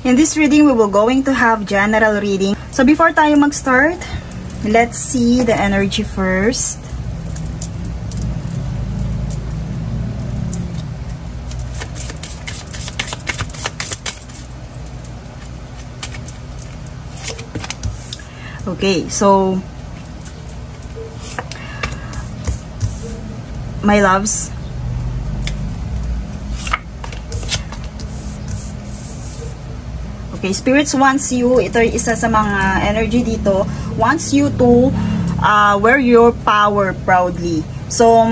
In this reading, we will going to have general reading. So before tayo mag-start, let's see the energy first. Okay, so my loves, okay, spirits wants you, ito isa sa mga energy dito, wants you to wear your power proudly. So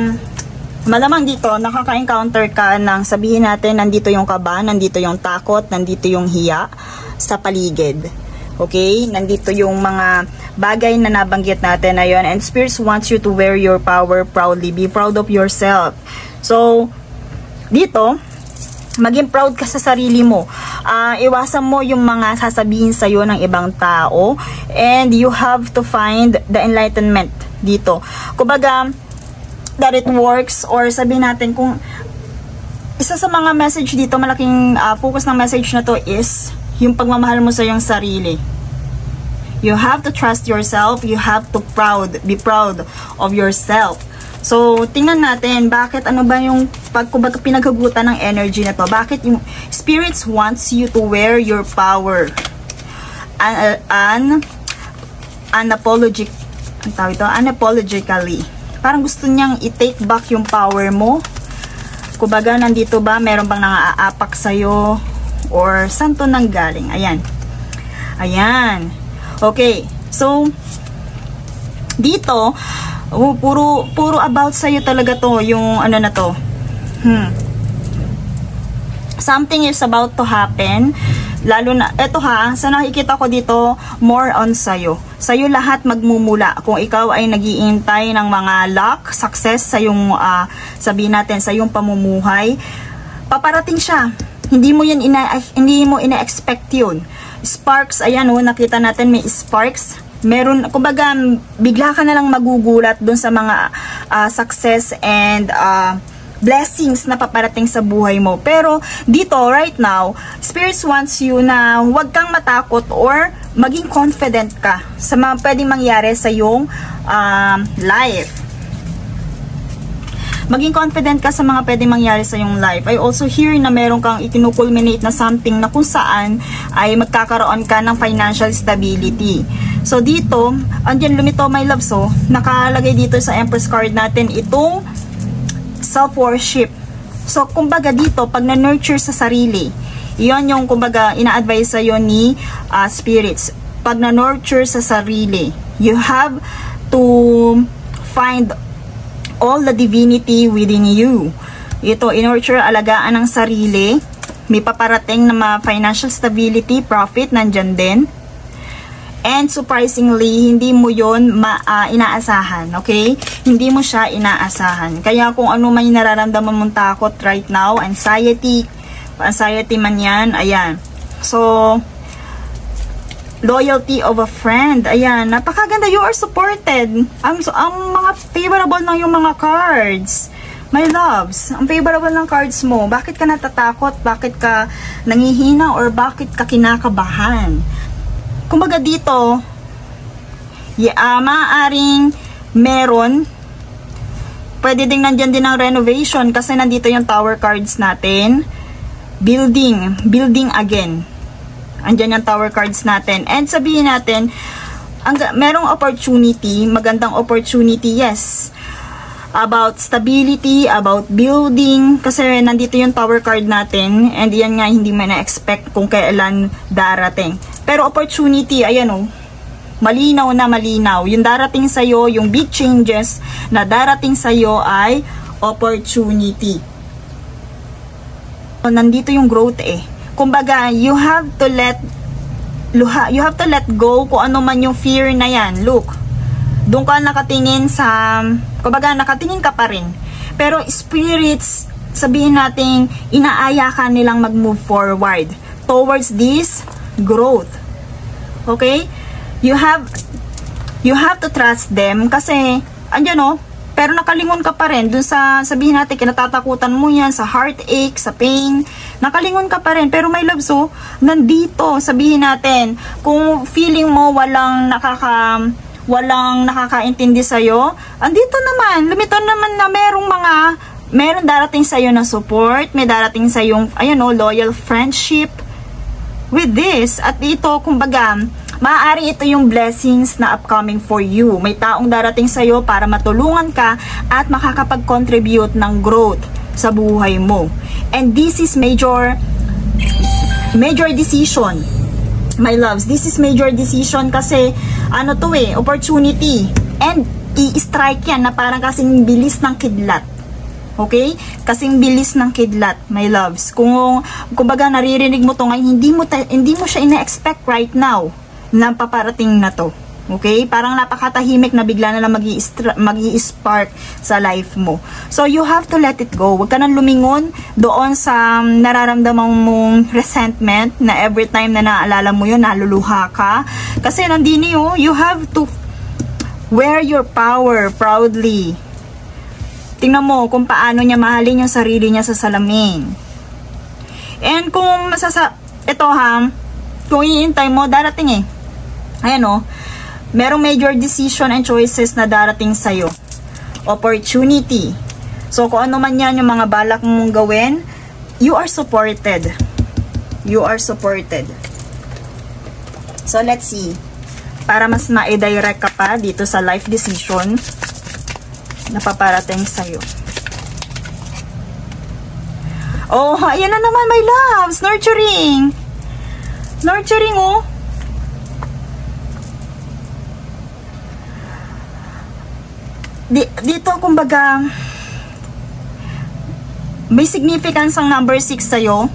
malamang dito nakaka-encounter ka ng sabihin natin nandito yung kaba, nandito yung takot, nandito yung hiya sa paligid. Okay, nandito yung mga bagay na nabanggit natin na yun. And spirits wants you to wear your power proudly. Be proud of yourself. So, dito, maging proud ka sa sarili mo. Iwasan mo yung mga sasabihin sa'yo ng ibang tao. And you have to find the enlightenment dito. Kumbaga, that it works, or sabihin natin kung isa sa mga message dito, malaking focus ng message na to is yung pagmamahal mo sa iyong sarili. You have to trust yourself. You have to be proud of yourself. So, tingnan natin, bakit ano ba yung pinaghagutan ng energy na to? Bakit yung spirits wants you to wear your power? Unapologetically. Parang gusto niyang i-take back yung power mo. Kumbaga, nandito ba, meron bang nang-aapak sa'yo? Or saan to nanggaling? Ayan. Ayan. Okay. So, dito, puro about sa'yo talaga to. Yung ano na to. Something is about to happen. Lalo na, eto ha, sa nakikita ko dito, more on sa'yo. Sa'yo lahat magmumula. Kung ikaw ay nag-iintay ng mga luck, success sa yung, sabihin natin, sa yung pamumuhay, paparating siya. Hindi mo ina-expect yun. Sparks, ayan o, nakita natin may sparks. Meron, kumbaga, bigla ka na lang magugulat dun sa mga success and blessings na paparating sa buhay mo. Pero dito, right now, spirits wants you na huwag kang matakot or maging confident ka sa mga pwedeng mangyari sa iyong life. Maging confident ka sa mga pwedeng mangyari sa iyong life. I also hear na meron kang ikinukulminate na something na kung saan ay magkakaroon ka ng financial stability. So dito, andyan lumito my love, so nakalagay dito sa Empress card natin itong self-worship. So kumbaga dito, pag na-nurture sa sarili, iyon yung kumbaga ina-advise sa'yo ni spirits. Pag na-nurture sa sarili, you have to find all the divinity within you. Ito, in-nurture, alagaan ng sarili. May paparating na financial stability, profit, nandyan din. And surprisingly, hindi mo yun inaasahan, okay? Hindi mo siya inaasahan. Kaya kung ano man yung nararamdaman mong takot right now, anxiety man yan, ayan. So, loyalty of a friend, ayan, napakaganda, you are supported. Ang mga favorable ng yung mga cards, my loves, ang favorable ng cards mo. Bakit ka natatakot? Bakit ka nangihina? Or bakit ka kinakabahan? Kumbaga dito, maaaring meron, pwede ding nandyan din ang renovation kasi nandito yung tower cards natin. Building again. Andyan yung tower cards natin. And sabihin natin, merong opportunity, magandang opportunity, yes. About stability, about building. Kasi nandito yung tower card natin. And yan nga, hindi mo na-expect kung kailan darating. Pero opportunity, ayan o. Malinaw na malinaw. Yung darating sa'yo, yung big changes na darating sa'yo ay opportunity. Nandito yung growth eh. Kumbaga, you have to let go kung ano man yung fear na yan. Look, doon ka nakatingin sa, kumbaga nakatingin ka pa rin. Pero spirits, sabihin natin, inaaya ka nilang mag-move forward towards this growth. Okay? You have to trust them kasi, andyan o, pero nakalingon ka pa rin dun sa, sabihin natin, kinatatakutan mo yan, sa heartache, sa pain. Nakalingon ka pa rin. Pero my loves, oh, nandito, sabihin natin, kung feeling mo walang nakakaintindi sa'yo, andito naman, lumitaw naman na meron darating sa'yo na support, may darating sa'yong, ayan o, loyal friendship with this. At ito, kumbaga, maaari ito yung blessings na upcoming for you. May taong darating sa'yo para matulungan ka at makakapag-contribute ng growth sa buhay mo. And this is major decision. My loves, this is major decision kasi ano to opportunity. And i-strike yan na parang kasing bilis ng kidlat. Okay? Kasing bilis ng kidlat, my loves. Kumbaga naririnig mo to ngayon, hindi mo siya ina-expect right now na paparating na to. Okay? Parang napakatahimik na bigla na lang magi-spark sa life mo. So, you have to let it go. Huwag ka nang lumingon doon sa nararamdaman mong resentment na every time na naalala mo yun, naluluha ka. Kasi nandini you have to wear your power proudly. Tingnan mo kung paano niya mahalin yung sarili niya sa salamin. And kung kung iintay mo, darating ayan merong major decision and choices na darating sa'yo. Opportunity. So, kung ano man yan yung mga balak mong gawin, you are supported. You are supported. So, let's see. Para mas ma-direct ka pa dito sa life decision na paparating sa'yo. Oh, ayan na naman, my loves. Nurturing. Nurturing, Dito, kumbaga, may significance ang number 6 sa'yo.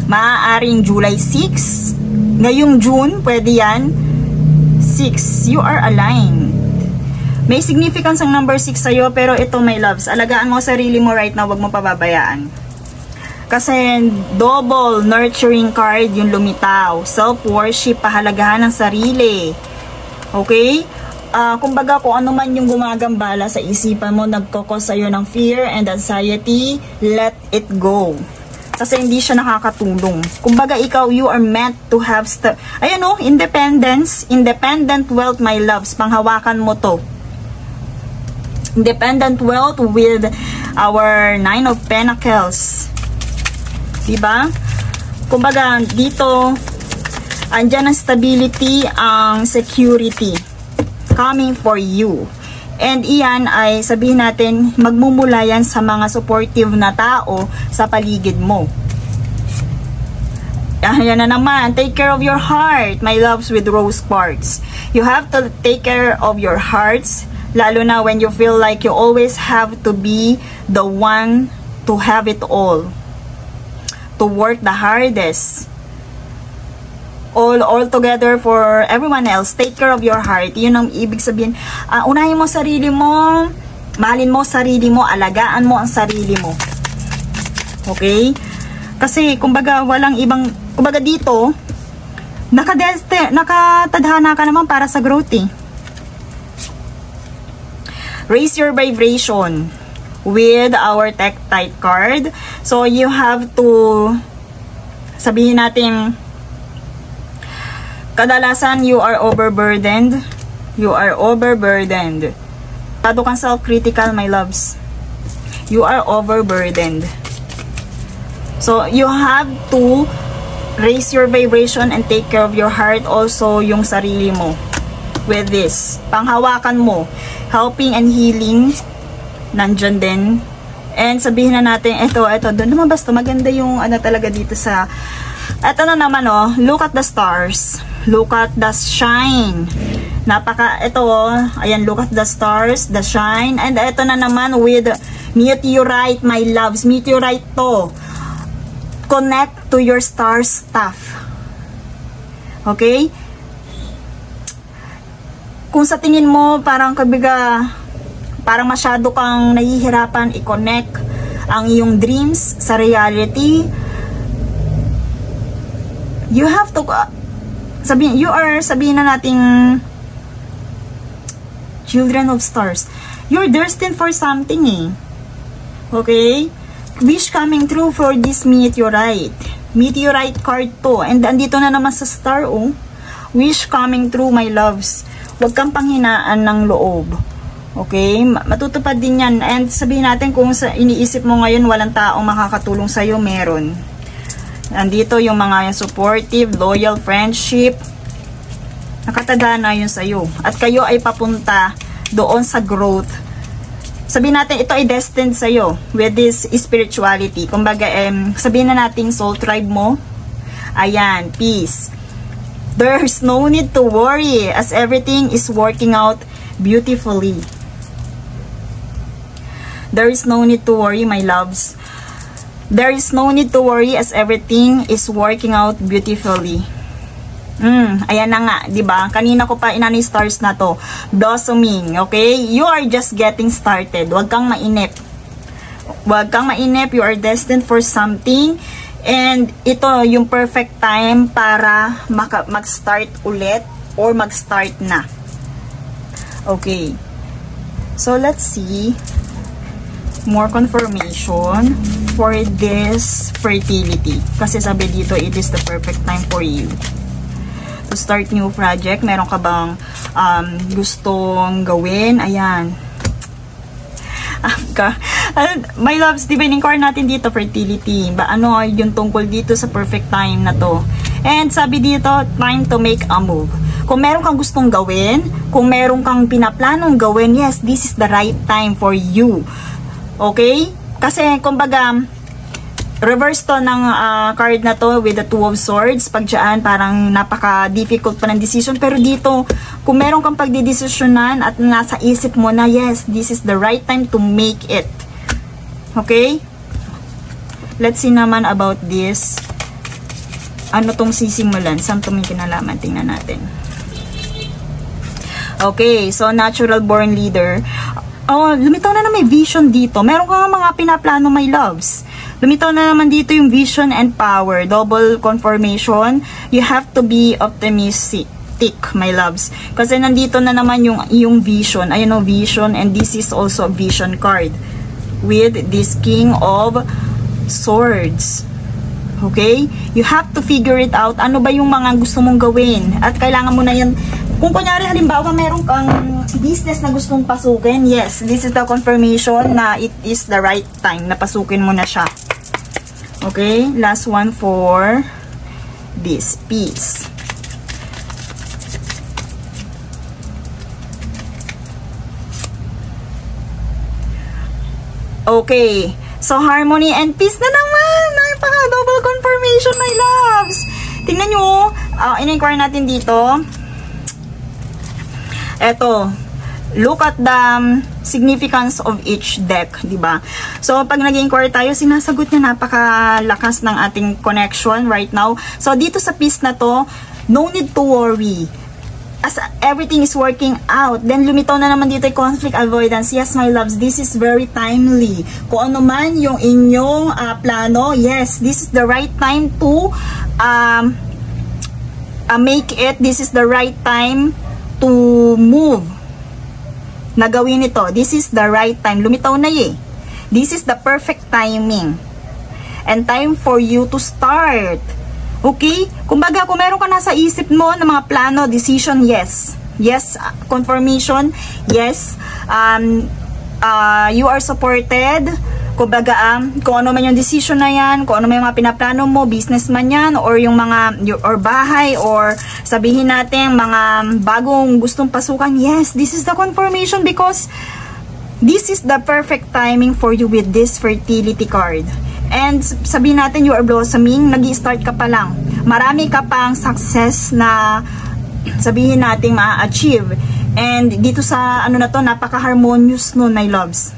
Maaaring July 6. Ngayong June, pwede yan. 6. You are aligned. May significance ang number 6 sa'yo, pero ito, my loves, alagaan mo sarili mo right now, wag mo pababayaan. Kasi double nurturing card yung lumitaw. Self-worship, pahalagahan ng sarili. Okay? Kumbaga, kung ano man yung gumagambala sa isipan mo, nagkokos sa'yo ng fear and anxiety, let it go. Kasi hindi siya nakakatulong. Kumbaga, ikaw, you are meant to have independence, independent wealth, my loves. Panghawakan mo to. Independent wealth with our 9 of Pentacles. Diba? Kumbaga, dito, andyan ang stability, ang security coming for you. And iyan ay sabihin natin, magmumula yan sa mga supportive na tao sa paligid mo. Ayan na naman, take care of your heart, my loves, with rose quartz. You have to take care of your hearts, lalo na when you feel like you always have to be the one to have it all, to work the hardest, all together for everyone else. Take care of your heart. Yun ang ibig sabihin. Unahin mo sarili mo, mahalin mo sarili mo, alagaan mo ang sarili mo. Okay? Kasi kumbaga walang ibang, kumbaga dito nakatadhana ka naman para sa growth Raise your vibration with our Tektite card. So you have to, sabihin natin, kadalasan you are overburdened. You are overburdened. Tado kang self-critical, my loves. You are overburdened. So you have to raise your vibration and take care of your heart, also yung sarili mo with this. Panghawakan mo. Helping and healing, nandyan din. And sabihin na natin, ito, doon lumabas to. Maganda yung talaga dito sa, ito na naman look at the stars. Look at the shine. Ayan, look at the stars, the shine. And ito na naman with meteorite, my loves. Meteorite to. Connect to your star stuff. Okay? Kung sa tingin mo, parang masyado kang nahihirapan i-connect ang iyong dreams sa reality, you have to, sabihin na nating children of stars. You're destined for something Okay? wish coming true for this meteorite. Meteorite card to. And andito na naman sa star, oh. Wish coming true, my loves. Huwag kang panghinaan ng loob. Okay? Matutupad din yan. And sabihin natin kung sa iniisip mo ngayon walang taong makakatulong sa'yo, meron. Nandito yung mga supportive, loyal friendship. Nakatanda na yun sa'yo. At kayo ay papunta doon sa growth. Sabihin natin, ito ay destined sa'yo with this spirituality. Kumbaga, sabihin na natin soul tribe mo. Ayan, peace. There's no need to worry as everything is working out beautifully. There is no need to worry, my loves. There is no need to worry as everything is working out beautifully. Ayan na nga, 'di ba? Kanina ko pa inani stars na to. Blossoming, okay? You are just getting started. Huwag kang mainip. Huwag kang mainip. You are destined for something. And ito yung perfect time para mag-start ulit or mag-start na. Okay. So let's see more confirmation for this fertility. Kasi sabi dito, it is the perfect time for you to start new project. Meron ka bang gustong gawin? Ayan. My loves, divining card natin dito, fertility. Ano yung tungkol dito sa perfect time na to? And sabi dito, time to make a move. Kung meron kang gustong gawin, kung meron kang pinaplanong gawin, yes, this is the right time for you. Okay? Kasi, kumbaga, reverse to ng card na to with the Two of Swords. Pag dyan, parang napaka-difficult pa ng decision. Pero dito, kung meron kang pagdidesisyonan at nasa isip mo na, yes, this is the right time to make it. Okay? Let's see naman about this. Ano tong sisimulan? Saan itong may kinalaman? Tingnan natin. Okay, so natural born leader. Oh, lumitaw na may vision dito. Meron ka nga mga pinaplano, my loves. Lumitaw na naman dito yung vision and power. Double confirmation. You have to be optimistic, my loves. Kasi nandito na naman yung vision. Ayun o, vision. And this is also a vision card. With this King of Swords. Okay? You have to figure it out. Ano ba yung mga gusto mong gawin? At kailangan mo na yan. Kung kunyari, halimbawa, meron kang business na gustong pasukin, yes, this is the confirmation na it is the right time na pasukin mo na siya. Okay? Last one for this piece. Okay. So, harmony and peace na naman. Napaka-double confirmation, my loves. Tingnan nyo. In-inquire natin dito. Eto. Look at the significance of each deck, diba? So, pag nag-inquire tayo, sinasagot niya napakalakas ng ating connection right now. So, dito sa piece na to, no need to worry. As everything is working out, then lumitaw na naman dito yung conflict avoidance. Yes, my loves, this is very timely. Kung ano man yung inyong plano, yes, this is the right time to make it. This is the right time to move. Nagawin ito. This is the right time. Lumitaw na eh. This is the perfect timing. And time for you to start. Okay? Kumbaga, kung meron ka nasa isip mo ng mga plano, decision, yes. Yes, confirmation, yes. You are supported. Kumbaga, kung ano man yung decision na yan, kung ano man yung mga pinaplano mo, business man yan, or yung mga, or bahay, or sabihin natin, mga bagong gustong pasukan, yes, this is the confirmation because this is the perfect timing for you with this fertility card. And sabihin natin, you are blossoming, nag-i-start ka pa lang. Marami ka pang success na sabihin natin ma-achieve. And dito sa ano na to, napaka-harmonious no, my loves.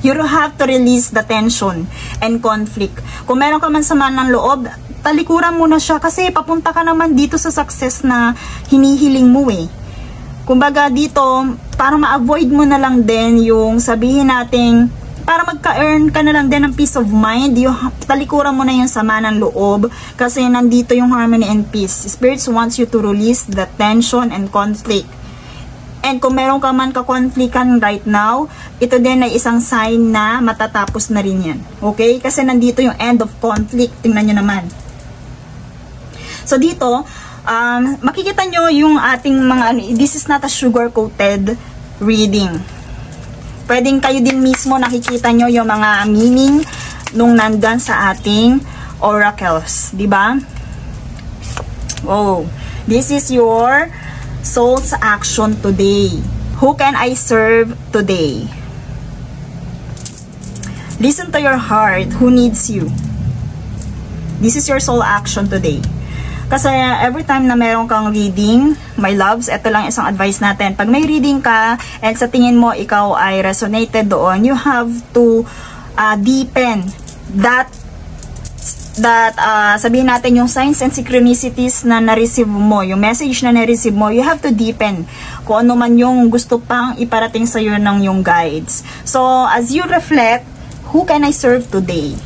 You have to release the tension and conflict. Kung meron ka man sama ng loob, talikuran mo na siya kasi papunta ka naman dito sa success na hinihiling mo eh. Kumbaga dito, para ma-avoid mo na lang din yung sabihin natin, para magka-earn ka na lang din ng peace of mind, yung talikuran mo na yung sama ng loob kasi nandito yung harmony and peace. Spirits wants you to release the tension and conflict. And kung meron ka man ka-conflictan right now, ito din ay isang sign na matatapos na rin yan. Okay? Kasi nandito yung end of conflict. Tingnan nyo naman. So dito, makikita nyo yung ating mga, this is not a sugar-coated reading. Pwedeng kayo din mismo nakikita nyo yung mga meaning nung nandan sa ating oracles. Diba? Oh, this is your soul's action today. Who can I serve today? Listen to your heart. Who needs you? This is your soul action today. Kasi every time na meron kang reading, my loves, ito lang isang advice natin. Pag may reading ka, and sa tingin mo ikaw ay resonated doon, you have to deepen that sabihin natin yung signs and synchronicities na na-receive mo, yung message na na-receive mo, you have to deepen kung ano man yung gusto pang iparating sa'yo ng yung guides. So, as you reflect, who can I serve today?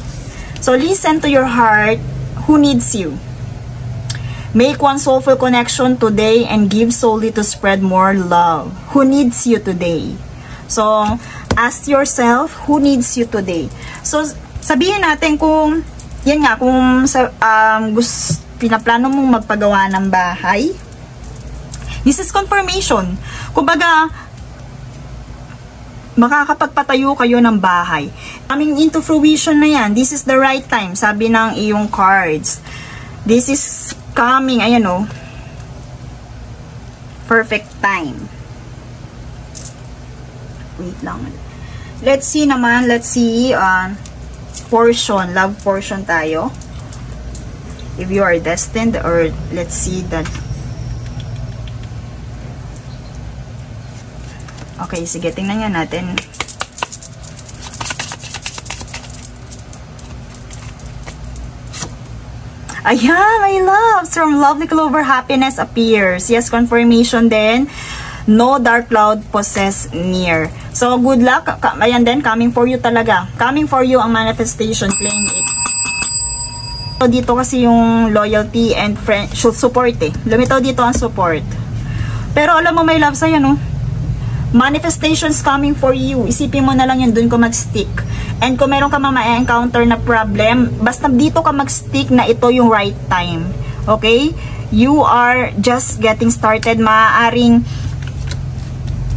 So, listen to your heart, who needs you? Make one soulful connection today and give solely to spread more love. Who needs you today? So, ask yourself, who needs you today? So, sabihin natin kung yan nga, kung pinaplano mong magpagawa ng bahay, this is confirmation. Kumbaga, makakapagpatayo kayo ng bahay. Coming into fruition na yan. This is the right time, sabi ng iyong cards. This is coming, ayan o. Perfect time. Wait lang. Let's see naman, portion, love portion tayo. If you are destined, or let's see that. Okay, sige, tingnan nga natin. Ayan, my loves, from Lovely Clover, happiness appears. Yes, confirmation din. No dark cloud possess near. So, good luck. Ayan din, coming for you talaga. Coming for you ang manifestation. Claim it. So, dito kasi yung loyalty and support eh. Lumitaw dito ang support. Pero alam mo, my love, sa'yo, no? Manifestations coming for you. Isipin mo na lang yun, dun ko mag-stick. And kung meron ka ma-encounter na problem, basta dito ka mag-stick na ito yung right time. Okay? You are just getting started. Maaaring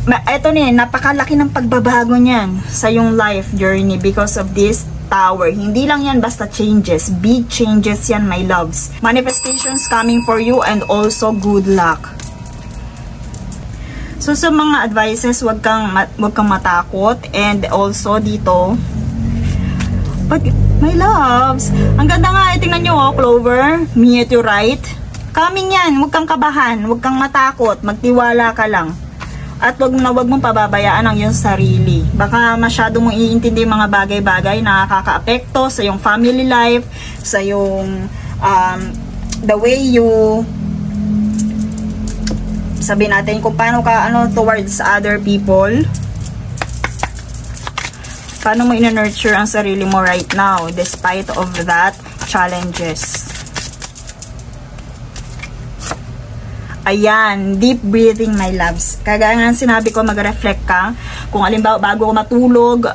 ito napakalaki ng pagbabago niyan sa yung life journey because of this Tower. Hindi lang yan basta changes. Big changes yan, my loves. Manifestations coming for you and also good luck. So, sa mga advices, wag kang matakot. And also, dito, but, my loves, ang ganda nga, tingnan nyo, oh, Clover, meteorite. Coming yan, wag kang kabahan, wag kang matakot, magtiwala ka lang. At wag mong pababayaan ang iyong sarili. Baka masyado mong iintindi yung mga bagay-bagay na nakaka-apekto sa iyong family life, sa iyong the way you sabi natin kung paano ka towards other people. Paano mo ina-nurture ang sarili mo right now despite of that challenges. Ayan, deep breathing, my loves. Kagaya nga sinabi ko, mag-reflect ka. Kung alimbawa, bago ko matulog,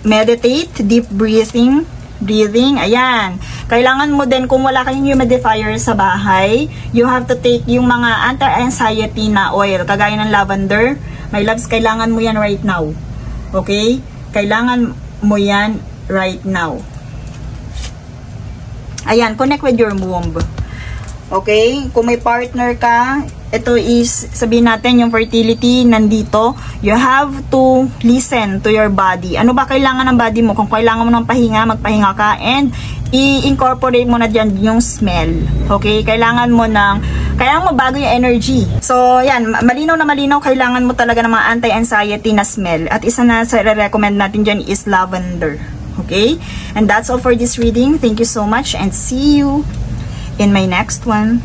meditate, deep breathing. Ayan. Kailangan mo din, kung wala kayong humidifier sa bahay, you have to take yung mga anti-anxiety na oil, kagaya ng lavender. My loves, kailangan mo yan right now. Okay? Kailangan mo yan right now. Ayan, connect with your womb. Okay? Kung may partner ka, ito is, sabihin natin, yung fertility nandito, you have to listen to your body. Ano ba kailangan ng body mo? Kung kailangan mo ng pahinga, magpahinga ka, and i-incorporate mo na dyan yung smell. Okay? Kailangan mo bago yung energy. So, yan, malinaw na malinaw, kailangan mo talaga ng mga anti-anxiety na smell. At isa na sa recommend natin dyan is lavender. Okay? And that's all for this reading. Thank you so much and see you in my next one.